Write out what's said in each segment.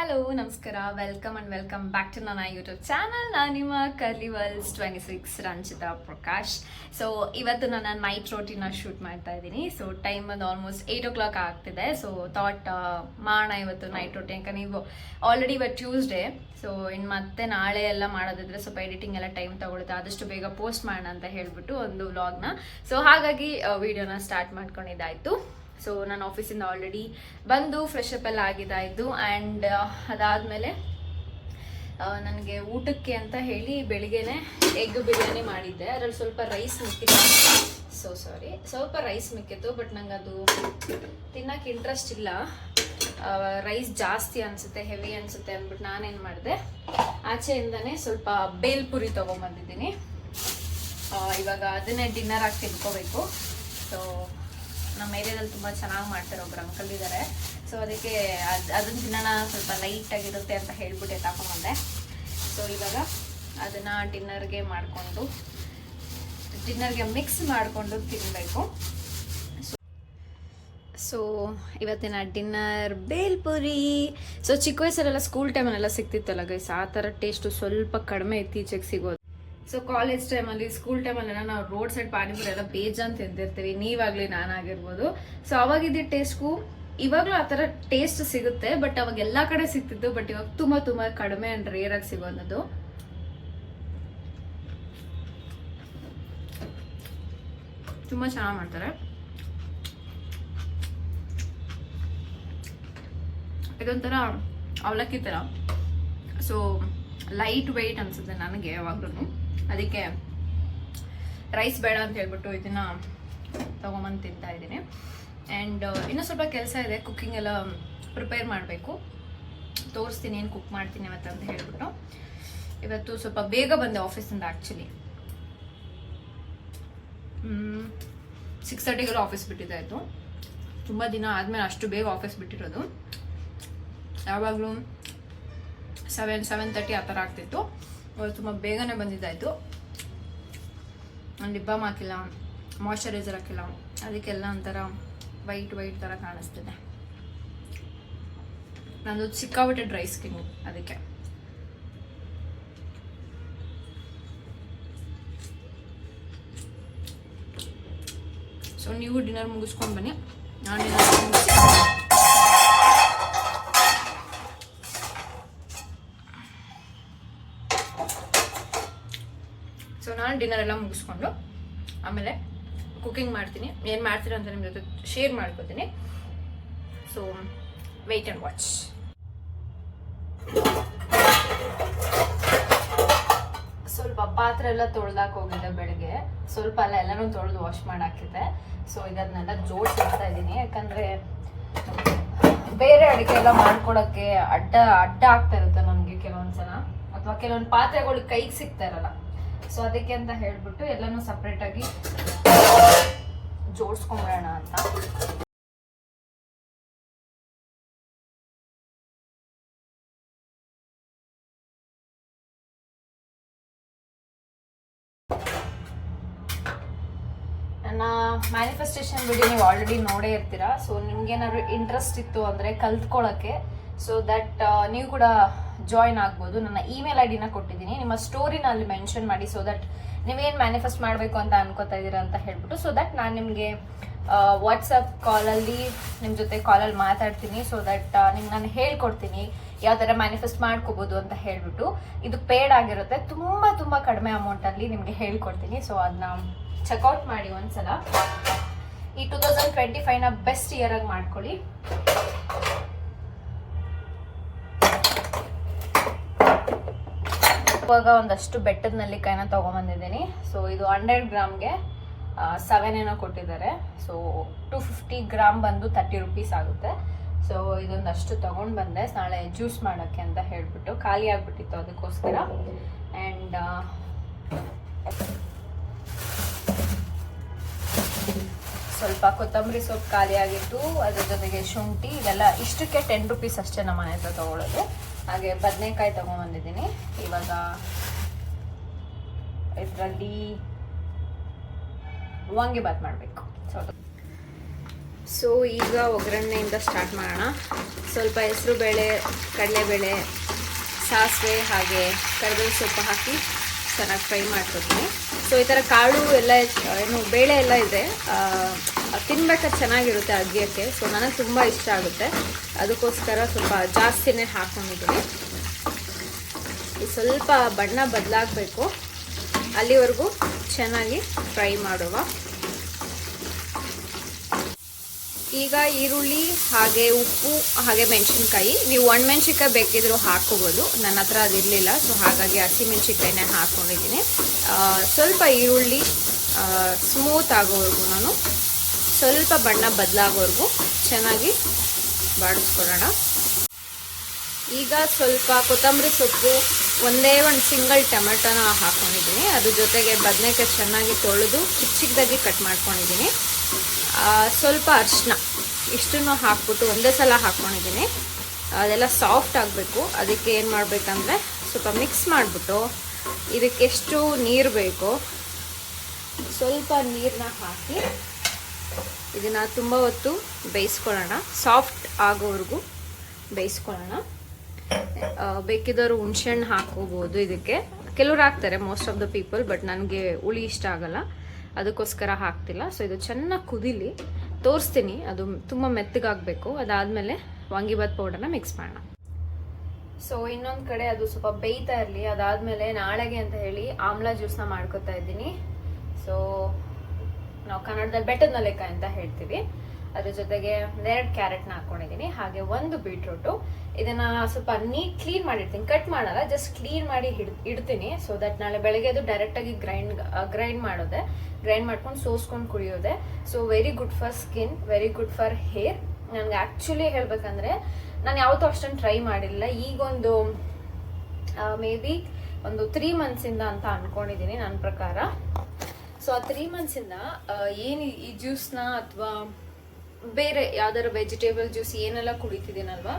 Hello ನಮಸ್ಕಾರ, welcome back to ನನ್ನ YouTube channel. ನಾನು ನಿಮ್ಮ ಕರ್ಲಿವಲ್ಸ್ 26 ರಂಜಿತಾ ಪ್ರಕಾಶ್. ಸೊ ಇವತ್ತು ನಾನು ನೈಟ್ ರೋಟಿನ ಶೂಟ್ ಮಾಡ್ತಾ ಇದ್ದೀನಿ. ಸೊ ಟೈಮ್ ಒಂದು ಆಲ್ಮೋಸ್ಟ್ 8 o'clock ಆಗ್ತಿದೆ. ಸೊ ಥಾಟ್ ಮಾಡೋಣ ಇವತ್ತು ನೈಟ್ ರೋಟಿ. ಯಾಕಂದ್ರೆ ನೀವು ಆಲ್ರೆಡಿ ಇವತ್ತು ಟ್ಯೂಸ್ಡೇ. ಸೊ ಇನ್ನು ಮತ್ತೆ ನಾಳೆ ಎಲ್ಲ ಮಾಡೋದಿದ್ರೆ ಸ್ವಲ್ಪ ಎಡಿಟಿಂಗ್ ಎಲ್ಲ ಟೈಮ್ ತಗೊಳುತ್ತೆ. ಆದಷ್ಟು ಬೇಗ ಪೋಸ್ಟ್ ಮಾಡೋಣ ಅಂತ ಹೇಳ್ಬಿಟ್ಟು ಒಂದು ವ್ಲಾಗ್ನ. ಸೊ ಹಾಗಾಗಿ ವಿಡಿಯೋನ ಸ್ಟಾರ್ಟ್ ಮಾಡ್ಕೊಂಡಿದ್ದಾಯಿತು. ಸೊ ನಾನು ಆಫೀಸಿಂದ ಆಲ್ರೆಡಿ ಬಂದು ಫ್ರೆಶ್ ಅಪ್ ಎಲ್ಲ ಆಗಿದ್ದಾಯಿತು. ಆ್ಯಂಡ್ ಅದಾದಮೇಲೆ ನನಗೆ ಊಟಕ್ಕೆ ಅಂತ ಹೇಳಿ ಬೆಳಿಗ್ಗೆನೆ ಎಗ್ ಬಿರಿಯಾನಿ ಮಾಡಿದ್ದೆ. ಅದರಲ್ಲಿ ಸ್ವಲ್ಪ ರೈಸ್ ಮಿಕ್ಕಿತ್ತು. ಸ್ವಲ್ಪ ರೈಸ್ ಮಿಕ್ಕಿತ್ತು. ಬಟ್ ನಂಗೆ ಅದು ತಿನ್ನೋಕ್ಕೆ ಇಂಟ್ರೆಸ್ಟ್ ಇಲ್ಲ. ರೈಸ್ ಜಾಸ್ತಿ ಅನಿಸುತ್ತೆ, ಹೆವಿ ಅನಿಸುತ್ತೆ ಅಂದ್ಬಿಟ್ಟು ನಾನೇನು ಮಾಡಿದೆ, ಆಚೆಯಿಂದನೇ ಸ್ವಲ್ಪ ಬೇಲ್ಪುರಿ ತೊಗೊಂಬಂದಿದ್ದೀನಿ. ಇವಾಗ ಅದನ್ನೇ ಡಿನ್ನರ್ ಆಗಿ ತಿನ್ಕೋಬೇಕು. ಸೊ ನಮ್ಮ ಏರಿಯಾದಲ್ಲಿ ತುಂಬ ಚೆನ್ನಾಗಿ ಮಾಡ್ತಾರೆ, ಒಬ್ರು ಅಂಕಲ್ ಇದ್ದಾರೆ. ಸೊ ಅದಕ್ಕೆ ಅದನ್ನ ತಿನ್ನೋಣ, ಸ್ವಲ್ಪ ಲೈಟಾಗಿರುತ್ತೆ ಅಂತ ಹೇಳ್ಬಿಟ್ಟು ತಗೊಂಬಂದೆ. ಸೊ ಇವಾಗ ಅದನ್ನು ಡಿನ್ನರ್ಗೆ ಮಿಕ್ಸ್ ಮಾಡಿಕೊಂಡು ತಿನ್ನಬೇಕು. ಸೊ ಇವತ್ತಿನ ಡಿನ್ನರ್ ಬೇಲ್ಪುರಿ. ಸೊ ಚಿಕ್ಕ ವಯಸ್ಸಲ್ಲೆಲ್ಲ ಸ್ಕೂಲ್ ಟೈಮಲ್ಲೆಲ್ಲ ಸಿಗ್ತಿತ್ತಲ್ಲ ಗೈಸ್, ಆ ಥರ ಟೇಸ್ಟು ಸ್ವಲ್ಪ ಕಡಿಮೆ ಇತ್ತೀಚೆಗೆ ಸಿಗೋದು. ಸೊ ಕಾಲೇಜ್ ಟೈಮಲ್ಲಿ, ಸ್ಕೂಲ್ ಟೈಮಲ್ಲೆಲ್ಲ ನಾವು ರೋಡ್ ಸೈಡ್ ಪಾನಿಪುರಿ ಎಲ್ಲ ಬೇಜಾನ್ ತಿಂತಿರ್ತೀವಿ, ನೀವಾಗಲಿ ನಾನಾಗಿರ್ಬೋದು. ಸೊ ಅವಾಗಿದ್ದ ಟೇಸ್ಟ್ಗೂ ಇವಾಗಲೂ ಆ ಥರ ಟೇಸ್ಟ್ ಸಿಗುತ್ತೆ. ಬಟ್ ಅವಾಗ ಎಲ್ಲ ಕಡೆ ಸಿಗ್ತಿತ್ತು. ಬಟ್ ಇವಾಗ ತುಂಬ ಕಡಿಮೆ ಆ್ಯಂಡ್ ರೇರಾಗಿ ಸಿಗೋದು. ತುಂಬ ಚೆನ್ನಾಗಿ ಮಾಡ್ತಾರೆ. ಇದೊಂಥರ ಅವಲಕ್ಕಿ ಥರ. ಸೊ ಲೈಟ್ ವೆಯ್ಟ್ ಅನಿಸುತ್ತೆ ನನಗೆ ಯಾವಾಗ್ಲೂ. ಅದಕ್ಕೆ ರೈಸ್ ಬೇಡ ಅಂತ ಹೇಳ್ಬಿಟ್ಟು ಇದನ್ನ ತೊಗೊಂಬಂದು ತಿಂತಾ ಇದ್ದೀನಿ. ಆ್ಯಂಡ್ ಇನ್ನೂ ಸ್ವಲ್ಪ ಕೆಲಸ ಇದೆ, ಕುಕ್ಕಿಂಗ್ ಎಲ್ಲ ಪ್ರಿಪೇರ್ ಮಾಡಬೇಕು. ತೋರಿಸ್ತೀನಿ ಏನು ಕುಕ್ ಮಾಡ್ತೀನಿ ಇವತ್ತು ಅಂತ ಹೇಳ್ಬಿಟ್ಟು. ಇವತ್ತು ಸ್ವಲ್ಪ ಬೇಗ ಬಂದೆ ಆಫೀಸಿಂದ. ಆ್ಯಕ್ಚುಲಿ 6:30ಗೆಲ್ಲ ಆಫೀಸ್ ಬಿಟ್ಟಿದ್ದಾಯಿತು. ತುಂಬ ದಿನ ಆದಮೇಲೆ ಅಷ್ಟು ಬೇಗ ಆಫೀಸ್ ಬಿಟ್ಟಿರೋದು. ಯಾವಾಗಲೂ 7:30 ಆ ಥರ ಆಗ್ತಿತ್ತು. ಅವಳು ತುಂಬ ಬೇಗನೆ ಬಂದಿದ್ದಾಯಿತು. ನಾನು ಲಿಪ್ ಬಾಮ್ ಹಾಕಿಲ್ಲ, ಮಾಯ್ಶ್ಚರೈಸರ್ ಹಾಕಿಲ್ಲ, ಅದಕ್ಕೆಲ್ಲ ಒಂಥರ ವೈಟ್ ಥರ ಕಾಣಿಸ್ತಿದೆ. ನಂದು ಸಿಕ್ಕಾಬಿಟ್ಟೆ ಡ್ರೈ ಸ್ಕಿನ್, ಅದಕ್ಕೆ. ಸೊ ನೀವು ಡಿನ್ನರ್ ಮುಗಿಸ್ಕೊಂಡು ಬನ್ನಿ. ನಾನು ಡಿನ್ನರ್ ಎಲ್ಲ ಮುಗಿಸ್ಕೊಂಡು ಆಮೇಲೆ ಕುಕಿಂಗ್ ಮಾಡ್ತೀನಿ. ಏನು ಮಾಡ್ತೀನಿ ಅಂತ ನಿಮ್ಮ ಜೊತೆ ಶೇರ್ ಮಾಡ್ಕೋತೀನಿ. So wait and watch. ಸ್ವಲ್ಪ ಪಾತ್ರೆ ಎಲ್ಲ ತೊಳ್ದಾಕ್ ಹೋಗಿದ್ದೆ ಬೆಳಗ್ಗೆ. ಸ್ವಲ್ಪ ಎಲ್ಲನೂ ತೊಳೆದು ವಾಶ್ ಮಾಡಾಕಿದ್ದೆ. ಸೊ ಇದನ್ನೆಲ್ಲ ಜೋಡಿಸಿಡ್ತಾ ಇದ್ದೀನಿ. ಯಾಕಂದರೆ ಬೇರೆ ಅಡುಗೆ ಎಲ್ಲ ಮಾಡ್ಕೊಳಕ್ಕೆ ಅಡ್ಡ ಆಗ್ತಾ ಇರುತ್ತೆ ನನಗೆ ಕೆಲವೊಂದ್ಸಲ. ಅಥವಾ ಕೆಲವೊಂದು ಪಾತ್ರೆಗಳು ಕೈಗೆ ಸಿಗ್ತಾ ಇರಲ್ಲ. ಸೊ ಅದಕ್ಕೆ ಅಂತ ಹೇಳ್ಬಿಟ್ಟು ಎಲ್ಲನೂ ಸಪ್ರೇಟಾಗಿ ಜೋಡಿಸ್ಕೊಂಬಿಡೋಣ ಅಂತ. ನನ್ನ ಮ್ಯಾನಿಫೆಸ್ಟೇಷನ್ ವಿಡಿಯೋ ನೀವು ಆಲ್ರೆಡಿ ನೋಡೇ ಇರ್ತೀರಾ. ಸೊ ನಿಮ್ಗೇನಾದ್ರು ಇಂಟ್ರೆಸ್ಟ್ ಇತ್ತು ಅಂದರೆ ಕಲ್ತ್ಕೊಳ್ಳೋಕ್ಕೆ, ಸೊ ದಟ್ ನೀವು ಕೂಡ ಜಾಯಿನ್ ಆಗ್ಬೋದು. ನನ್ನ ಇಮೇಲ್ ಐಡಿನ ಕೊಟ್ಟಿದ್ದೀನಿ, ನಿಮ್ಮ ಸ್ಟೋರಿನಲ್ಲಿ ಮೆನ್ಷನ್ ಮಾಡಿ. ಸೊ ದಟ್ ನೀವೇನು ಮ್ಯಾನಿಫೆಸ್ಟ್ ಮಾಡಬೇಕು ಅಂತ ಅನ್ಕೋತಾ ಇದ್ದೀರಾ ಅಂತ ಹೇಳ್ಬಿಟ್ಟು, ಸೊ ದಟ್ ನಾನು ನಿಮಗೆ ವಾಟ್ಸಪ್ ಕಾಲಲ್ಲಿ ನಿಮ್ಮ ಜೊತೆ ಕಾಲಲ್ಲಿ ಮಾತಾಡ್ತೀನಿ. ಸೊ ದಟ್ ನಿಮ್ಗೆ ನಾನು ಹೇಳ್ಕೊಡ್ತೀನಿ ಯಾವ ಥರ ಮ್ಯಾನಿಫೆಸ್ಟ್ ಮಾಡ್ಕೋಬೋದು ಅಂತ ಹೇಳ್ಬಿಟ್ಟು. ಇದು ಪೇಡ್ ಆಗಿರುತ್ತೆ, ತುಂಬ ಕಡಿಮೆ ಅಮೌಂಟಲ್ಲಿ ನಿಮಗೆ ಹೇಳ್ಕೊಡ್ತೀನಿ. ಸೊ ಅದನ್ನ ಚೆಕ್ಔಟ್ ಮಾಡಿ ಒಂದ್ಸಲ. ಈ 2025ನ ಬೆಸ್ಟ್ ಇಯರ್ ಆಗಿ ಮಾಡ್ಕೊಳ್ಳಿ. ಇವಾಗ ಒಂದಷ್ಟು ಬೆಟ್ಟದ ನೆಲ್ಲಿಕಾಯಿನ ತೊಗೊಂಬಂದಿದ್ದೀನಿ. ಸೊ ಇದು 100 ಗ್ರಾಮ್ಗೆ 7 ಏನೋ ಕೊಟ್ಟಿದ್ದಾರೆ. ಸೊ 250 ಗ್ರಾಮ್ ಬಂದು 30 ರೂಪೀಸ್ ಆಗುತ್ತೆ. ಸೊ ಇದೊಂದಷ್ಟು ತೊಗೊಂಡು ಬಂದೆ ನಾಳೆ ಜ್ಯೂಸ್ ಮಾಡೋಕ್ಕೆ ಅಂತ ಹೇಳ್ಬಿಟ್ಟು. ಖಾಲಿ ಆಗಿಬಿಟ್ಟಿತ್ತು ಅದಕ್ಕೋಸ್ಕರ. ಆ್ಯಂಡ್ ಸ್ವಲ್ಪ ಕೊತ್ತಂಬರಿ ಸೊಪ್ಪು ಖಾಲಿ ಆಗಿತ್ತು, ಅದ್ರ ಜೊತೆಗೆ ಶುಂಠಿ. ಇದೆಲ್ಲ ಇಷ್ಟಕ್ಕೆ 10 ರೂಪೀಸ್ ಅಷ್ಟೇ ನಮ್ಮ ಮನೆ ಹತ್ರ ತೊಗೊಳ್ಳೋದು. ಹಾಗೆ ಬದನೆಕಾಯಿ ತೊಗೊಂಬಂದಿದ್ದೀನಿ. ಇವಾಗ ಇದರಲ್ಲಿ ವಾಂಗಿಬಾತ್ ಮಾಡಬೇಕು. ಸೊ ಸೊ ಈಗ ಒಗ್ಗರಣೆಯಿಂದ ಸ್ಟಾರ್ಟ್ ಮಾಡೋಣ. ಸ್ವಲ್ಪ ಹೆಸರು ಬೇಳೆ, ಕಡಲೆಬೇಳೆ, ಸಾಸಿವೆ ಹಾಗೆ ಕರಿಬೇವು ಸೊಪ್ಪು ಹಾಕಿ ಚೆನ್ನಾಗಿ ಫ್ರೈ ಮಾಡ್ಕೊತೀನಿ. ಸೊ ಈ ಥರ ಕಾಳು ಎಲ್ಲ ಏನು ಬೇಳೆ ಎಲ್ಲ ಇದೆ, ತಿನ್ಬೇಕಾದ್ರೆ ಚೆನ್ನಾಗಿರುತ್ತೆ ಅಗಿಯೋಕ್ಕೆ. ಸೊ ನನಗೆ ತುಂಬ ಇಷ್ಟ ಆಗುತ್ತೆ, ಅದಕ್ಕೋಸ್ಕರ ಸ್ವಲ್ಪ ಜಾಸ್ತಿನೇ ಹಾಕ್ಕೊಂಡಿದ್ದೀನಿ. ಸ್ವಲ್ಪ ಬಣ್ಣ ಬದಲಾಗಬೇಕು, ಅಲ್ಲಿವರೆಗೂ ಚೆನ್ನಾಗಿ ಫ್ರೈ ಮಾಡುವ. ಈಗ ಈರುಳ್ಳಿ ಹಾಗೆ ಉಪ್ಪು ಹಾಗೆ ಮೆಣಸಿನ್ಕಾಯಿ, ನೀವು ಒಣಮೆಣ್ಸಿನ್ಕಾಯಿ ಬೇಕಿದ್ರೂ ಹಾಕೋಬೋದು. ನನ್ನ ಹತ್ರ ಅದಿರಲಿಲ್ಲ, ಸೊ ಹಾಗಾಗಿ ಹಸಿಮೆಣ್ಸಿನ್ಕಾಯಿನೇ ಹಾಕ್ಕೊಂಡಿದ್ದೀನಿ. ಸ್ವಲ್ಪ ಈರುಳ್ಳಿ ಸ್ಮೂತ್ ಆಗೋವರೆಗೂ ನಾನು ಸ್ವಲ್ಪ ಬಣ್ಣ ಬದಲಾಗೋವರೆಗೂ ಚೆನ್ನಾಗಿ ಬಾಡಿಸ್ಕೊಳ್ಳೋಣ. ಈಗ ಸ್ವಲ್ಪ ಕೊತ್ತಂಬರಿ ಸೊಪ್ಪು, ಒಂದೇ ಒಂದು ಸಿಂಗಲ್ ಟೊಮೆಟೊನ ಹಾಕ್ಕೊಂಡಿದ್ದೀನಿ. ಅದ್ರ ಜೊತೆಗೆ ಬದನೆಕಾಯಿ ಚೆನ್ನಾಗಿ ತೊಳೆದು ಚಿಕ್ಕ ಚಿಕ್ಕದಾಗಿ ಕಟ್ ಮಾಡ್ಕೊಂಡಿದ್ದೀನಿ. ಸ್ವಲ್ಪ ಅರಿಶಿನ, ಇಷ್ಟನ್ನು ಹಾಕ್ಬಿಟ್ಟು ಒಂದೇ ಸಲ ಹಾಕ್ಕೊಂಡಿದ್ದೀನಿ. ಅದೆಲ್ಲ ಸಾಫ್ಟ್ ಆಗಬೇಕು. ಅದಕ್ಕೆ ಏನು ಮಾಡಬೇಕಂದ್ರೆ ಸ್ವಲ್ಪ ಮಿಕ್ಸ್ ಮಾಡಿಬಿಟ್ಟು ಇದಕ್ಕೆಷ್ಟು ನೀರು ಬೇಕು ಸ್ವಲ್ಪ ನೀರನ್ನ ಹಾಕಿ ಇದನ್ನು ತುಂಬ ಹೊತ್ತು ಬೇಯಿಸ್ಕೊಳ್ಳೋಣ. ಸಾಫ್ಟ್ ಆಗೋವರೆಗೂ ಬೇಯಿಸ್ಕೊಳ್ಳೋಣ. ಬೇಕಿದ್ದವರು ಹುಣಸೆಹಣ್ಣು ಹಾಕೋಬೋದು ಇದಕ್ಕೆ. ಕೆಲವ್ರು ಹಾಕ್ತಾರೆ, most of the people, but ನನಗೆ ಹುಳಿ ಇಷ್ಟ ಆಗಲ್ಲ, ಅದಕ್ಕೋಸ್ಕರ ಹಾಕ್ತಿಲ್ಲ. ಸೊ ಇದು ಚೆನ್ನಾಗಿ ಕುದೀಲಿ, ತೋರಿಸ್ತೀನಿ. ಅದು ತುಂಬ ಮೆತ್ತಗಾಗಬೇಕು. ಅದಾದಮೇಲೆ ವಾಂಗಿಬಾತ್ ಪೌಡರ್ನ ಮಿಕ್ಸ್ ಮಾಡೋಣ. ಸೊ ಇನ್ನೊಂದು ಕಡೆ ಅದು ಸ್ವಲ್ಪ ಬೇಯ್ತಾ ಇರಲಿ. ಅದಾದಮೇಲೆ ನಾಳೆಗೆ ಅಂತ ಹೇಳಿ ಆಮ್ಲಾ ಜ್ಯೂಸ್ನ ಮಾಡ್ಕೊತಾ ಇದ್ದೀನಿ. ಸೊ ನಾವು ಕನ್ನಡದಲ್ಲಿ ಬೆಟ್ಟದ ನಲೆಕಾಯಿ ಅಂತ ಹೇಳ್ತೀವಿ. ಅದ್ರ ಜೊತೆಗೆ 2 ಕ್ಯಾರೆಟ್ನ ಹಾಕ್ಕೊಂಡಿದ್ದೀನಿ, ಹಾಗೆ 1 ಬೀಟ್ರೂಟು. ಇದನ್ನ ಸ್ವಲ್ಪ ಕ್ಲೀನ್ ಮಾಡಿರ್ತೀನಿ, ಕಟ್ ಮಾಡಲ್ಲ, ಜಸ್ಟ್ ಕ್ಲೀನ್ ಮಾಡಿ ಇಡ್ತೀನಿ. ಸೊ ದಟ್ ನಾಳೆ ಬೆಳಗ್ಗೆ ಅದು ಡೈರೆಕ್ಟಾಗಿ ಗ್ರೈಂಡ್ ಮಾಡ್ಕೊಂಡು ಸೋಸ್ಕೊಂಡು ಕುಡಿಯೋದೆ. So very good for skin, very good for hair. ನನಗೆ ಆ್ಯಕ್ಚುಲಿ ಹೇಳ್ಬೇಕಂದ್ರೆ ನಾನು ಯಾವತ್ತೂ ಅಷ್ಟೊಂದು ಟ್ರೈ ಮಾಡಿಲ್ಲ. ಈಗೊಂದು ಮೇ ಬಿ ಒಂದು 3 ಮಂತ್ಸಿಂದ ಅಂತ ಅನ್ಕೊಂಡಿದ್ದೀನಿ ನನ್ನ ಪ್ರಕಾರ. ಸೊ ಆ 3 ಮಂತ್ಸಿಂದ ಏನು ಈ ಜ್ಯೂಸ್ನ ಅಥವಾ ಬೇರೆ ಯಾವ್ದಾರ ವೆಜಿಟೇಬಲ್ ಜ್ಯೂಸ್ ಏನೆಲ್ಲ ಕುಡಿತಿದ್ದೀನಲ್ವಾ,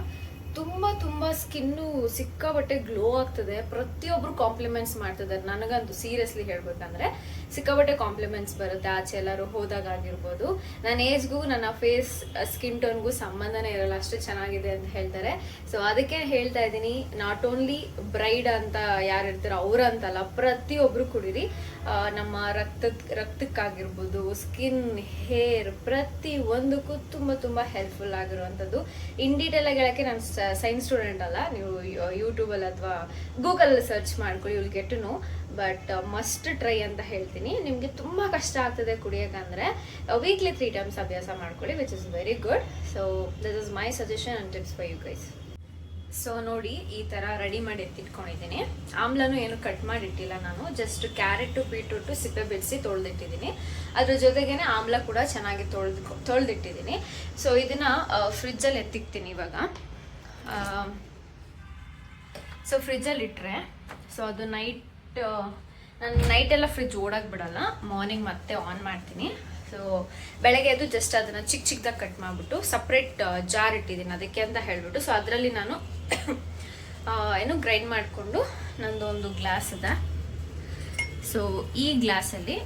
ತುಂಬ ಸ್ಕಿನ್ನು ಸಿಕ್ಕಾಬಟ್ಟೆ ಗ್ಲೋ ಆಗ್ತದೆ. ಪ್ರತಿಯೊಬ್ರು ಕಾಂಪ್ಲಿಮೆಂಟ್ಸ್ ಮಾಡ್ತಿದ್ದಾರೆ. ನನಗಂತೂ ಸೀರಿಯಸ್ಲಿ ಹೇಳ್ಬೇಕಂದ್ರೆ ಸಿಕ್ಕಾಬಟ್ಟೆ ಕಾಂಪ್ಲಿಮೆಂಟ್ಸ್ ಬರುತ್ತೆ. ಆಚೆ ಎಲ್ಲರೂ ಹೋದಾಗ ಆಗಿರ್ಬೋದು. ನನ್ನ ಏಜ್ಗೂ ನನ್ನ ಫೇಸ್ ಸ್ಕಿನ್ ಟೋನ್ಗೂ ಸಂಬಂಧನೇ ಇರಲ್ಲ, ಅಷ್ಟೇ ಚೆನ್ನಾಗಿದೆ ಅಂತ ಹೇಳ್ತಾರೆ. ಸೊ ಅದಕ್ಕೆ ಹೇಳ್ತಾ ಇದ್ದೀನಿ, ನಾಟ್ ಓನ್ಲಿ ಬ್ರೈಡ್ ಅಂತ ಯಾರು ಇರ್ತಾರೋ ಅವ್ರಂತಲ್ಲ, ಪ್ರತಿಯೊಬ್ರು ಕುಡೀರಿ. ನಮ್ಮ ರಕ್ತಕ್ಕಾಗಿರ್ಬೋದು, ಸ್ಕಿನ್, ಹೇರ್, ಪ್ರತಿ ಒಂದಕ್ಕೂ ತುಂಬ ಹೆಲ್ಪ್ಫುಲ್ ಆಗಿರುವಂಥದ್ದು. ಇನ್ ಡೀಟೇಲ್ ಆಗಿ ಹೇಳಕ್ಕೆ ನಾನು ಸೈನ್ಸ್ ಸ್ಟೂಡೆಂಟ್ ಅಲ್ಲ, ನೀವು ಯೂಟ್ಯೂಬಲ್ಲಿ ಅಥವಾ ಗೂಗಲಲ್ಲಿ ಸರ್ಚ್ ಮಾಡ್ಕೊಳ್ಳಿ, will get to know. But must try ಅಂತ ಹೇಳ್ತೀನಿ. ನಿಮಗೆ ತುಂಬ ಕಷ್ಟ ಆಗ್ತದೆ ಕುಡಿಯೋಕ್ಕಂದ್ರೆ ವೀಕ್ಲಿ 3 ಟೈಮ್ಸ್ ಅಭ್ಯಾಸ ಮಾಡ್ಕೊಳ್ಳಿ, which is very good. So this is my suggestion and tips for you guys. So ನೋಡಿ, ಈ ಥರ ರೆಡಿ ಮಾಡಿ ಎತ್ತಿಟ್ಕೊಂಡಿದ್ದೀನಿ. ಆಮ್ಲನೂ ಏನು ಕಟ್ ಮಾಡಿಟ್ಟಿಲ್ಲ ನಾನು, ಜಸ್ಟ್ ಕ್ಯಾರೆಟು ಬೀಟ್ರೂಟು ಸಿಪ್ಪೆ ಬಿಡಿಸಿ ತೊಳೆದಿಟ್ಟಿದ್ದೀನಿ. ಅದ್ರ ಜೊತೆಗೇನೆ ಆಮ್ಲ ಕೂಡ ಚೆನ್ನಾಗಿ ತೊಳೆದಿಟ್ಟಿದ್ದೀನಿ. ಸೊ ಇದನ್ನು ಫ್ರಿಜ್ಜಲ್ಲಿ ಎತ್ತಿಕ್ತೀನಿ ಇವಾಗ. ಸೊ ಫ್ರಿಜ್ಜಲ್ಲಿ ಇಟ್ಟರೆ ಸೊ ಅದು ನಾನು ನೈಟೆಲ್ಲ ಫ್ರಿಜ್ ಓಡಕ್ಕೆ ಬಿಡಲ್ಲ, ಮಾರ್ನಿಂಗ್ ಮತ್ತೆ ಆನ್ ಮಾಡ್ತೀನಿ. ಸೊ ಬೆಳಗ್ಗೆ ಎದ್ದು ಜಸ್ಟ್ ಅದನ್ನು ಚಿಕ್ಕದಾಗಿ ಕಟ್ ಮಾಡಿಬಿಟ್ಟು ಸಪ್ರೇಟ್ ಜಾರ್ ಇಟ್ಟಿದ್ದೀನಿ ಅದಕ್ಕೆ ಅಂತ ಹೇಳಿಬಿಟ್ಟು. ಸೊ ಅದರಲ್ಲಿ ನಾನು ಏನು ಗ್ರೈಂಡ್ ಮಾಡಿಕೊಂಡು ನಂದೊಂದು ಗ್ಲಾಸ್ ಇದೆ. ಸೊ ಈ ಗ್ಲಾಸಲ್ಲಿ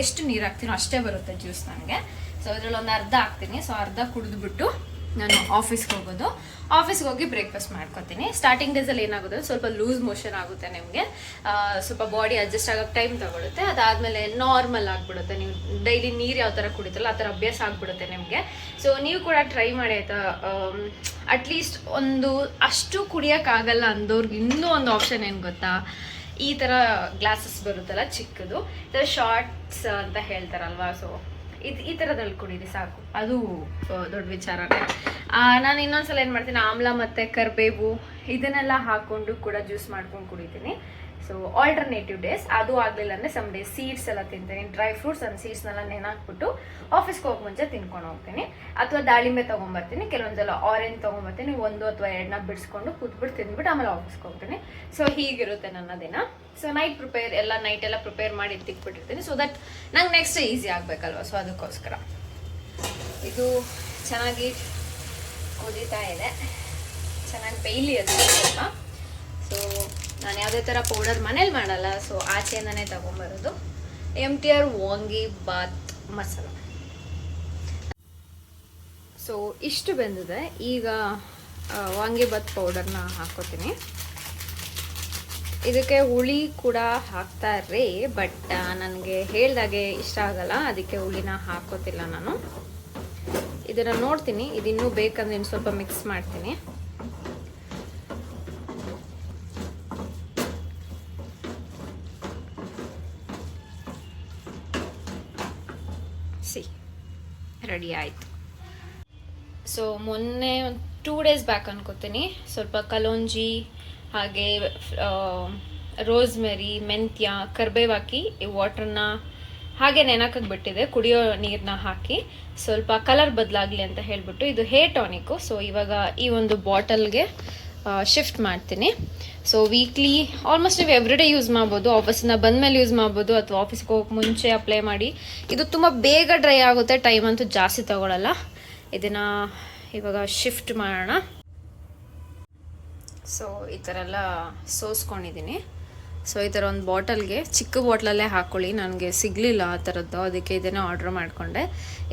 ಎಷ್ಟು ನೀರು ಹಾಕ್ತೀನೋ ಅಷ್ಟೇ ಬರುತ್ತೆ ಜ್ಯೂಸ್ ನನಗೆ. ಸೊ ಅದರಲ್ಲಿ ಒಂದು ಅರ್ಧ ಹಾಕ್ತೀನಿ. ಸೊ ಅರ್ಧ ಕುಡಿದ್ಬಿಟ್ಟು ನಾನು ಆಫೀಸ್ಗೆ ಹೋಗಿ ಬ್ರೇಕ್ಫಾಸ್ಟ್ ಮಾಡ್ಕೊತೀನಿ. ಸ್ಟಾರ್ಟಿಂಗ್ ಡೇಸಲ್ಲಿ ಏನಾಗುತ್ತೆ, ಸ್ವಲ್ಪ ಲೂಸ್ ಮೋಷನ್ ಆಗುತ್ತೆ ನಿಮಗೆ, ಸ್ವಲ್ಪ ಬಾಡಿ ಅಡ್ಜಸ್ಟ್ ಆಗೋಕ್ಕೆ ಟೈಮ್ ತಗೊಳುತ್ತೆ. ಅದಾದಮೇಲೆ ನಾರ್ಮಲ್ ಆಗಿಬಿಡುತ್ತೆ. ನೀವು ಡೈಲಿ ನೀರು ಯಾವ ಥರ ಕುಡಿತಲ್ಲ ಆ ಥರ ಅಭ್ಯಾಸ ಆಗಿಬಿಡುತ್ತೆ ನಿಮಗೆ. ಸೊ ನೀವು ಕೂಡ ಟ್ರೈ ಮಾಡಿ ಆಯಿತಾ. ಅಟ್ಲೀಸ್ಟ್ ಒಂದು ಅಷ್ಟು ಕುಡಿಯೋಕ್ಕಾಗಲ್ಲ ಅಂದವ್ರಿಗೆ ಇನ್ನೂ ಒಂದು ಆಪ್ಷನ್ ಏನು ಗೊತ್ತಾ, ಈ ಥರ ಗ್ಲಾಸಸ್ ಬರುತ್ತಲ್ಲ ಚಿಕ್ಕದು, ಈ ಥರ ಶಾರ್ಟ್ಸ್ ಅಂತ ಹೇಳ್ತಾರಲ್ವಾ. ಸೊ ಈ ಥರದಲ್ಲಿ ಕುಡೀರಿ ಸಾಕು, ಅದು ದೊಡ್ಡ ವಿಚಾರನೇ. ನಾನು ಇನ್ನೊಂದ್ಸಲ ಏನು ಮಾಡ್ತೀನಿ, ಆಮ್ಲ ಮತ್ತು ಕರಿಬೇವು ಇದನ್ನೆಲ್ಲ ಹಾಕ್ಕೊಂಡು ಕೂಡ ಜ್ಯೂಸ್ ಮಾಡ್ಕೊಂಡು ಕುಡಿತೀನಿ. ಸೊ ಆಲ್ಟರ್ನೇಟಿವ್ ಡೇಸ್, ಅದು ಆಗಲಿಲ್ಲ ಅಂದರೆ ಸಮ್ ಡೇಸ್ ಸೀಡ್ಸ್ ಎಲ್ಲ ತಿಂತೀನಿ. ಡ್ರೈ ಫ್ರೂಟ್ಸ್ ಆ್ಯಂಡ್ ಸೀಡ್ಸ್ನೆಲ್ಲ ನೆನಾಕ್ಬಿಟ್ಟು ಆಫೀಸ್ಗೆ ಹೋಗಿ ಮುಂಚೆ ತಿನ್ಕೊಂಡು ಹೋಗ್ತೀನಿ. ಅಥವಾ ದಾಳಿಂಬೆ ತೊಗೊಂಬರ್ತೀನಿ, ಕೆಲವೊಂದೆಲ್ಲ ಆರೆಂಜ್ ತೊಗೊಂಬರ್ತೀನಿ, 1 ಅಥವಾ 2 ಬಿಡಿಸ್ಕೊಂಡು ಕೂತ್ಬಿಟ್ಟು ತಿಂದ್ಬಿಟ್ಟು ಆಮೇಲೆ ಆಫೀಸ್ಗೆ ಹೋಗ್ತೀನಿ. ಸೊ ಹೀಗಿರುತ್ತೆ ನನ್ನ ದಿನ. ಸೊ ನೈಟ್ ಎಲ್ಲ ಪ್ರಿಪೇರ್ ಮಾಡಿ ತಿಕ್ಬಿಟ್ಟಿರ್ತೀನಿ. ಸೊ ದಟ್ ನಂಗೆ ನೆಕ್ಸ್ಟ್ ಈಸಿ ಆಗಬೇಕಲ್ವ. ಸೊ ಅದಕ್ಕೋಸ್ಕರ ಇದು ಚೆನ್ನಾಗಿ ಕುದೀತಾ ಇದೆ, ಚೆನ್ನಾಗಿ ಬೇಯಲಿ ಅದು ಸ್ವಲ್ಪ. ಸೊ ನಾನು ಯಾವುದೇ ಥರ ಪೌಡರ್ ಮನೇಲಿ ಮಾಡಲ್ಲ, ಸೊ ಆಚೆಯಿಂದನೇ ತೊಗೊಂಬರೋದು. MTR ವಾಂಗಿ ಬಾತ್ ಮಸಾಲ. ಸೊ ಇಷ್ಟು ಬೆಂದಿದೆ. ಈಗ ವಾಂಗಿಬಾತ್ ಪೌಡರ್ನ ಹಾಕ್ಕೋತೀನಿ. ಇದಕ್ಕೆ ಹುಳಿ ಕೂಡ ಹಾಕ್ತಾರೆ, ಬಟ್ ನನಗೆ ಹೇಳ್ದಾಗೆ ಇಷ್ಟ ಆಗಲ್ಲ, ಅದಕ್ಕೆ ಹುಳಿನ ಹಾಕೋತಿಲ್ಲ ನಾನು. ಇದನ್ನು ನೋಡ್ತೀನಿ, ಇದಿನ್ನೂ ಬೇಕಂದ್ರೆ ಇನ್ನು ಸ್ವಲ್ಪ ಮಿಕ್ಸ್ ಮಾಡ್ತೀನಿ. ರೆಡಿ ಆಯಿತು. ಸೊ ಮೊನ್ನೆ ಒಂದು 2 ಡೇಸ್ ಬ್ಯಾಕ್ ಅನ್ಕೋತೀನಿ, ಸ್ವಲ್ಪ ಕಲೋಂಜಿ ಹಾಗೆ ರೋಸ್ಮೆರಿ, ಮೆಂತ್ಯ, ಕರ್ಬೇವು ಹಾಕಿ ಈ ವಾಟ್ರನ್ನ ಹಾಗೆ ನೆನಕಕ್ಕೆ ಬಿಟ್ಟಿದೆ, ಕುಡಿಯೋ ನೀರನ್ನ ಹಾಕಿ ಸ್ವಲ್ಪ ಕಲರ್ ಬದಲಾಗಲಿ ಅಂತ ಹೇಳಿಬಿಟ್ಟು. ಇದು ಹೇರ್ ಟಾನಿಕ್ಕು. ಸೊ ಇವಾಗ ಈ ಒಂದು ಬಾಟಲ್ಗೆ ಶಿಫ್ಟ್ ಮಾಡ್ತೀನಿ. ಸೊ ವೀಕ್ಲಿ ಆಲ್ಮೋಸ್ಟ್ ನೀವು ಎವ್ರಿಡೇ ಯೂಸ್ ಮಾಡ್ಬೋದು, ಆಫೀಸಿಂದ ಬಂದಮೇಲೆ ಯೂಸ್ ಮಾಡ್ಬೋದು, ಅಥವಾ ಆಫೀಸ್ಗೆ ಹೋಗಕ್ಕೆ ಮುಂಚೆ ಅಪ್ಲೈ ಮಾಡಿ. ಇದು ತುಂಬ ಬೇಗ ಡ್ರೈ ಆಗುತ್ತೆ, ಟೈಮ್ ಅಂತೂ ಜಾಸ್ತಿ ತಗೊಳ್ಳಲ್ಲ. ಇದನ್ನು ಇವಾಗ ಶಿಫ್ಟ್ ಮಾಡೋಣ. ಸೊ ಈ ಥರ ಎಲ್ಲ ಸೋಸ್ಕೊಂಡಿದ್ದೀನಿ. ಸೊ ಈ ಥರ ಒಂದು ಬಾಟಲ್ಗೆ, ಚಿಕ್ಕ ಬಾಟ್ಲಲ್ಲೇ ಹಾಕ್ಕೊಳ್ಳಿ, ನನಗೆ ಸಿಗಲಿಲ್ಲ ಆ ಥರದ್ದು, ಅದಕ್ಕೆ ಇದನ್ನೇ ಆರ್ಡ್ರ್ ಮಾಡಿಕೊಂಡೆ.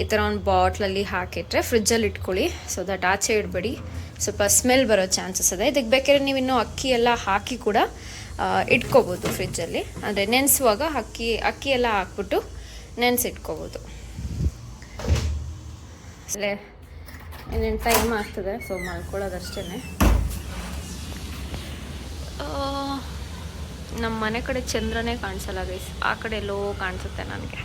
ಈ ಥರ ಒಂದು ಬಾಟ್ಲಲ್ಲಿ ಹಾಕಿಟ್ರೆ ಫ್ರಿಜ್ಜಲ್ಲಿ ಇಟ್ಕೊಳ್ಳಿ, ಸೊ ದಟ್ ಆಚೆ ಇಡಬೇಡಿ, ಸ್ವಲ್ಪ ಸ್ಮೆಲ್ ಬರೋ ಚಾನ್ಸಸ್ ಇದೆ. ಇದಕ್ಕೆ ಬೇಕಾದ್ರೆ ನೀವು ಇನ್ನೂ ಅಕ್ಕಿ ಎಲ್ಲ ಹಾಕಿ ಕೂಡ ಇಟ್ಕೋಬೋದು ಫ್ರಿಜ್ಜಲ್ಲಿ, ಅಂದರೆ ನೆನೆಸುವಾಗ ಅಕ್ಕಿ ಎಲ್ಲ ಹಾಕ್ಬಿಟ್ಟು ನೆನೆಸಿಟ್ಕೋಬೋದು. ಅಲ್ಲೇ ಇನ್ನೇನು ಟೈಮ್ ಆಗ್ತದೆ, ಸೊ ಮಲ್ಕೊಳ್ಳೋದಷ್ಟೇ. ನಮ್ಮ ಮನೆ ಕಡೆ ಚಂದ್ರನೇ ಕಾಣಿಸಲ್ಲ ಗೈಸ್, ಆ ಕಡೆ ಎಲ್ಲೋ ಕಾಣಿಸುತ್ತೆ ನನಗೆ.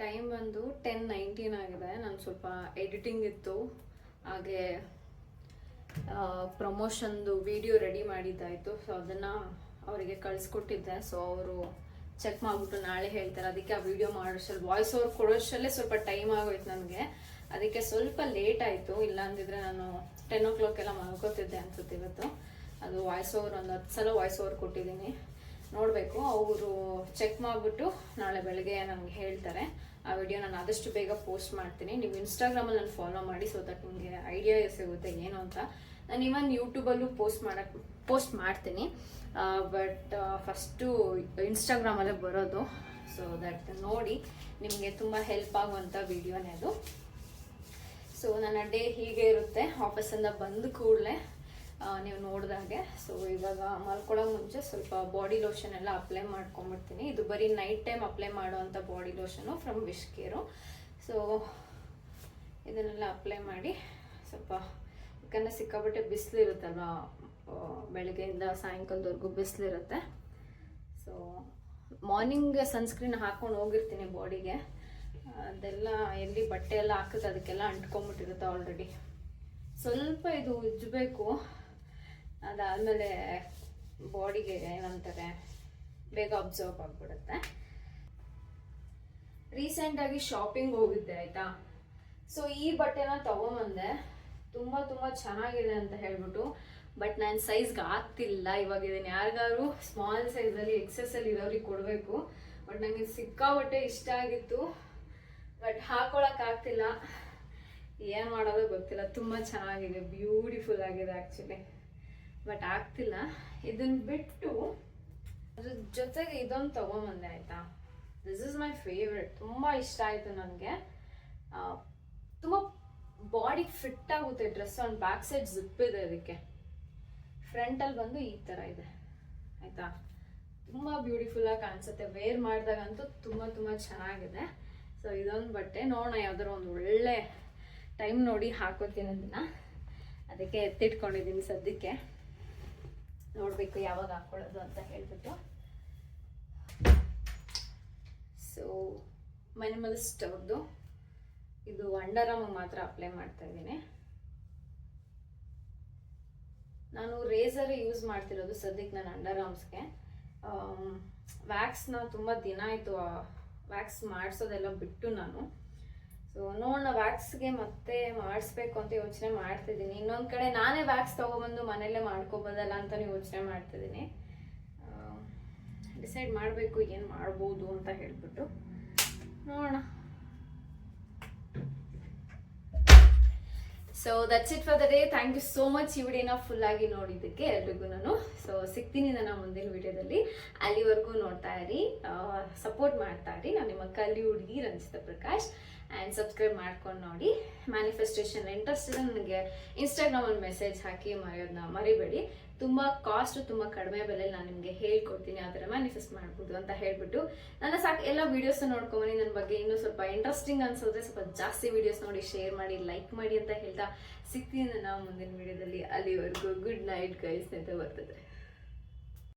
ಟೈಮ್ ಬಂದು 10:19 ಆಗಿದೆ. ನಾನು ಸ್ವಲ್ಪ ಎಡಿಟಿಂಗ್ ಇತ್ತು, ಹಾಗೆ ಪ್ರಮೋಷನ್ದು ವಿಡಿಯೋ ರೆಡಿ ಮಾಡಿದ್ದಾಯಿತು. ಸೊ ಅದನ್ನು ಅವರಿಗೆ ಕಳಿಸ್ಕೊಟ್ಟಿದ್ದೆ. ಸೊ ಅವರು ಚೆಕ್ ಮಾಡಿಬಿಟ್ಟು ನಾಳೆ ಹೇಳ್ತಾರೆ. ಅದಕ್ಕೆ ಆ ವಿಡಿಯೋ ಮಾಡೋಷ್ಟರಲ್ಲಿ, ವಾಯ್ಸ್ ಓವರ್ ಕೊಡೋಷ್ಟರಲ್ಲೇ ಸ್ವಲ್ಪ ಟೈಮ್ ಆಗೋಯ್ತು ನನಗೆ. ಅದಕ್ಕೆ ಸ್ವಲ್ಪ ಲೇಟ್ ಆಯಿತು, ಇಲ್ಲಾಂದಿದ್ರೆ ನಾನು 10 o'clock ಎಲ್ಲ ಮಲ್ಕೋತಿದ್ದೆ ಅನ್ಸುತ್ತೆ ಇವತ್ತು. ಅದು ವಾಯ್ಸ್ ಓವರ್ ಒಂದು 10 ಸಲ ವಾಯ್ಸ್ ಓವರ್ ಕೊಟ್ಟಿದ್ದೀನಿ, ನೋಡಬೇಕು. ಅವರು ಚೆಕ್ ಮಾಡಿಬಿಟ್ಟು ನಾಳೆ ಬೆಳಗ್ಗೆ ನನಗೆ ಹೇಳ್ತಾರೆ. ಆ ವಿಡಿಯೋ ನಾನು ಆದಷ್ಟು ಬೇಗ ಪೋಸ್ಟ್ ಮಾಡ್ತೀನಿ. ನೀವು ಇನ್ಸ್ಟಾಗ್ರಾಮಲ್ಲಿ ನಾನು ಫಾಲೋ ಮಾಡಿ, ಸೊ ದಟ್ ನಿಮಗೆ ಐಡಿಯಾ ಸಿಗುತ್ತೆ ಏನು ಅಂತ. ನಾನು ಇವನ್ ಯೂಟ್ಯೂಬಲ್ಲೂ ಪೋಸ್ಟ್ ಮಾಡ್ತೀನಿ, ಬಟ್ ಫಸ್ಟು ಇನ್ಸ್ಟಾಗ್ರಾಮಲ್ಲೇ ಬರೋದು. ಸೊ ದಟ್ ನೋಡಿ, ನಿಮಗೆ ತುಂಬ ಹೆಲ್ಪ್ ಆಗುವಂಥ ವಿಡಿಯೋನೇ ಅದು. ಸೊ ನನ್ನ ಡೇ ಹೀಗೆ ಇರುತ್ತೆ, ಆಫೀಸಿಂದ ಬಂದ ಕೂಡಲೇ ನೀವು ನೋಡಿದಾಗೆ. ಸೊ ಇವಾಗ ಮಲ್ಕೊಳ್ಳೋ ಮುಂಚೆ ಸ್ವಲ್ಪ ಬಾಡಿ ಲೋಷನ್ ಎಲ್ಲ ಅಪ್ಲೈ ಮಾಡ್ಕೊಂಬಿಡ್ತೀನಿ. ಇದು ಬರೀ ನೈಟ್ ಟೈಮ್ ಅಪ್ಲೈ ಮಾಡೋವಂಥ ಬಾಡಿ ಲೋಷನು ಫ್ರಮ್ ವಿಶ್ಕೇರು. ಸೊ ಇದನ್ನೆಲ್ಲ ಅಪ್ಲೈ ಮಾಡಿ ಸ್ವಲ್ಪ, ಯಾಕಂದರೆ ಸಿಕ್ಕಾಪಟ್ಟೆ ಬಿಸಿಲಿರುತ್ತಲ್ವ, ಬೆಳಗ್ಗೆಯಿಂದ ಸಾಯಂಕಾಲದವರೆಗೂ ಬಿಸಿಲಿರುತ್ತೆ. ಸೊ ಮಾರ್ನಿಂಗ್ ಸನ್ಸ್ಕ್ರೀನ್ ಹಾಕ್ಕೊಂಡು ಹೋಗಿರ್ತೀನಿ ಬಾಡಿಗೆ, ಅದೆಲ್ಲ ಎಲ್ಲಿ ಬಟ್ಟೆ ಎಲ್ಲ ಹಾಕಿದ್ರೆ ಅದಕ್ಕೆಲ್ಲ ಅಂಟ್ಕೊಂಡ್ಬಿಟ್ಟಿರುತ್ತೆ ಆಲ್ರೆಡಿ. ಸ್ವಲ್ಪ ಇದು ಉಜ್ಜಬೇಕು, ಅದಾದಮೇಲೆ ಬಾಡಿಗೆ ಏನಂತಾರೆ ಬೇಗ ಅಬ್ಸರ್ವ್ ಆಗಿಬಿಡುತ್ತೆ. ರೀಸೆಂಟಾಗಿ ಶಾಪಿಂಗ್ ಹೋಗಿದ್ದೆ ಆಯಿತಾ. ಸೊ ಈ ಬಟ್ಟೆನ ತೊಗೊಂಬಂದೆ, ತುಂಬ ತುಂಬ ಚೆನ್ನಾಗಿದೆ ಅಂತ ಹೇಳ್ಬಿಟ್ಟು. ಬಟ್ ನಾನು ಸೈಜ್ಗೆ ಆಗ್ತಿಲ್ಲ. ಇವಾಗ ಇದನ್ನು ಯಾರಿಗಾರು ಸ್ಮಾಲ್ ಸೈಜಲ್ಲಿ ಎಕ್ಸೆಸಲ್ಲಿ ಇರೋರಿಗೆ ಕೊಡಬೇಕು. ಬಟ್ ನನಗೆ ಸಿಕ್ಕಾಬಟ್ಟೆ ಇಷ್ಟ ಆಗಿತ್ತು, ಬಟ್ ಹಾಕೊಳಕ್ಕಾಗ್ತಿಲ್ಲ. ಏನು ಮಾಡೋದು ಗೊತ್ತಿಲ್ಲ. ತುಂಬ ಚೆನ್ನಾಗಿದೆ, ಬ್ಯೂಟಿಫುಲ್ ಆಗಿದೆ ಆ್ಯಕ್ಚುಲಿ, ಬಟ್ ಆಗ್ತಿಲ್ಲ. ಇದನ್ನು ಬಿಟ್ಟು ಅದ್ರ ಜೊತೆಗೆ ಇದೊಂದು ತೊಗೊಂಬಂದೆ ಆಯಿತಾ. This is my favourite. ತುಂಬ ಇಷ್ಟ ಆಯಿತು ನನಗೆ. ತುಂಬ ಬಾಡಿ ಫಿಟ್ ಆಗುತ್ತೆ ಡ್ರೆಸ್. ಒಂದು ಬ್ಯಾಕ್ ಸೈಡ್ ಜಿಪ್ ಇದೆ, ಅದಕ್ಕೆ ಫ್ರಂಟಲ್ಲಿ ಬಂದು ಈ ಥರ ಇದೆ ಆಯಿತಾ. ತುಂಬ ಬ್ಯೂಟಿಫುಲ್ಲಾಗಿ ಕಾಣಿಸುತ್ತೆ. ವೇರ್ ಮಾಡಿದಾಗಂತೂ ತುಂಬ ತುಂಬ ಚೆನ್ನಾಗಿದೆ. ಸೊ ಇದೊಂದು ಬಟ್ಟೆ ನೋಡೋಣ, ಯಾವ್ದಾರು ಒಂದು ಒಳ್ಳೆ ಟೈಮ್ ನೋಡಿ ಹಾಕೋತೀನಿ ಅದನ್ನು. ಅದಕ್ಕೆ ಎತ್ತಿಟ್ಕೊಂಡಿದ್ದೀನಿ ಸದ್ಯಕ್ಕೆ. ನೋಡಬೇಕು ಯಾವಾಗ ಹಾಕ್ಕೊಳ್ಳೋದು ಅಂತ ಹೇಳ್ಬಿಟ್ಟು. ಸೊ ಮಿನಿಮಲಿಸ್ಟ್ ಅವ್ರದ್ದು ಇದು ಅಂಡರ್ ಆರ್ಮ್ ಮಾತ್ರ ಅಪ್ಲೈ ಮಾಡ್ತಾ ಇದ್ದೀನಿ. ನಾನು ರೇಸರ್ ಯೂಸ್ ಮಾಡ್ತಿರೋದು ಸದ್ಯಕ್ಕೆ ನನ್ನ ಅಂಡರ್ ಆರ್ಮ್ಸ್ಗೆ. ವ್ಯಾಕ್ಸ್ನ ತುಂಬ ದಿನ ಆಯಿತು ವ್ಯಾಕ್ಸ್ ಮಾಡಿಸೋದೆಲ್ಲ ಬಿಟ್ಟು ನಾನು. ಸೊ ನೋಡೋಣ, ವ್ಯಾಕ್ಸ್ಗೆ ಮತ್ತೆ ಮಾಡಿಸ್ಬೇಕು ಅಂತ ಯೋಚನೆ ಮಾಡ್ತಿದ್ದೀನಿ. ಇನ್ನೊಂದು ಕಡೆ ನಾನೇ ವ್ಯಾಕ್ಸ್ ತೊಗೊಬಂದು ಮನೆಯಲ್ಲೇ ಮಾಡ್ಕೊಬೋದಲ್ಲ ಅಂತ ಯೋಚನೆ ಮಾಡ್ತಿದ್ದೀನಿ. ಡಿಸೈಡ್ ಮಾಡಬೇಕು ಏನು ಮಾಡ್ಬೋದು ಅಂತ ಹೇಳ್ಬಿಟ್ಟು. ನೋಡೋಣ. So that's it for the day. Thank you so much ಈ ವಿಡಿಯೋನ ಫುಲ್ ಆಗಿ ನೋಡಿದ್ದಕ್ಕೆ ಎಲ್ರಿಗೂ ನಾನು. ಸೊ ಸಿಗ್ತೀನಿ ನನ್ನ ಮುಂದಿನ ವಿಡಿಯೋದಲ್ಲಿ. ಅಲ್ಲಿವರೆಗೂ ನೋಡ್ತಾ ಇರಿ, ಸಪೋರ್ಟ್ ಮಾಡ್ತಾ ಇರಿ. ನಾನು ನಿಮ್ಮ ಕಲಿ ಹುಡುಗಿ ರಂಜಿತಾ ಪ್ರಕಾಶ್. ಆ್ಯಂಡ್ ಸಬ್ಸ್ಕ್ರೈಬ್ ಮಾಡ್ಕೊಂಡು ನೋಡಿ. ಮ್ಯಾನಿಫೆಸ್ಟೇಷನ್ ಇಂಟ್ರೆಸ್ಟ್ ಇದೆ ನನಗೆ ಇನ್ಸ್ಟಾಗ್ರಾಮಲ್ಲಿ ಮೆಸೇಜ್ ಹಾಕಿ ಮರೆಯೋದನ್ನ ಮರಿಬೇಡಿ. ತುಂಬ ಕಾಸ್ಟ್, ತುಂಬ ಕಡಿಮೆ ಬೆಲೆಯಲ್ಲಿ ನಾನು ನಿಮಗೆ ಹೇಳ್ಕೊಡ್ತೀನಿ ಆ ಥರ ಮ್ಯಾನಿಫೆಸ್ಟ್ ಮಾಡ್ಬೋದು ಅಂತ ಹೇಳ್ಬಿಟ್ಟು ನನ್ನ ಎಲ್ಲ ವೀಡಿಯೋಸ್ನ ನೋಡ್ಕೊಂಬನ್ನಿ. ನನ್ನ ಬಗ್ಗೆ ಇನ್ನೂ ಸ್ವಲ್ಪ ಇಂಟ್ರೆಸ್ಟಿಂಗ್ ಅನ್ಸೋದ್ರೆ ಸ್ವಲ್ಪ ಜಾಸ್ತಿ ವೀಡಿಯೋಸ್ ನೋಡಿ, ಶೇರ್ ಮಾಡಿ, ಲೈಕ್ ಮಾಡಿ ಅಂತ ಹೇಳ್ತಾ ಸಿಗ್ತೀನಿ ನಾನು ಮುಂದಿನ ವಿಡಿಯೋದಲ್ಲಿ. ಅಲ್ಲಿವರೆಗೂ ಗುಡ್ ನೈಟ್ ಗೈಸ್ ಅಂತ ಬರ್ತದೆ.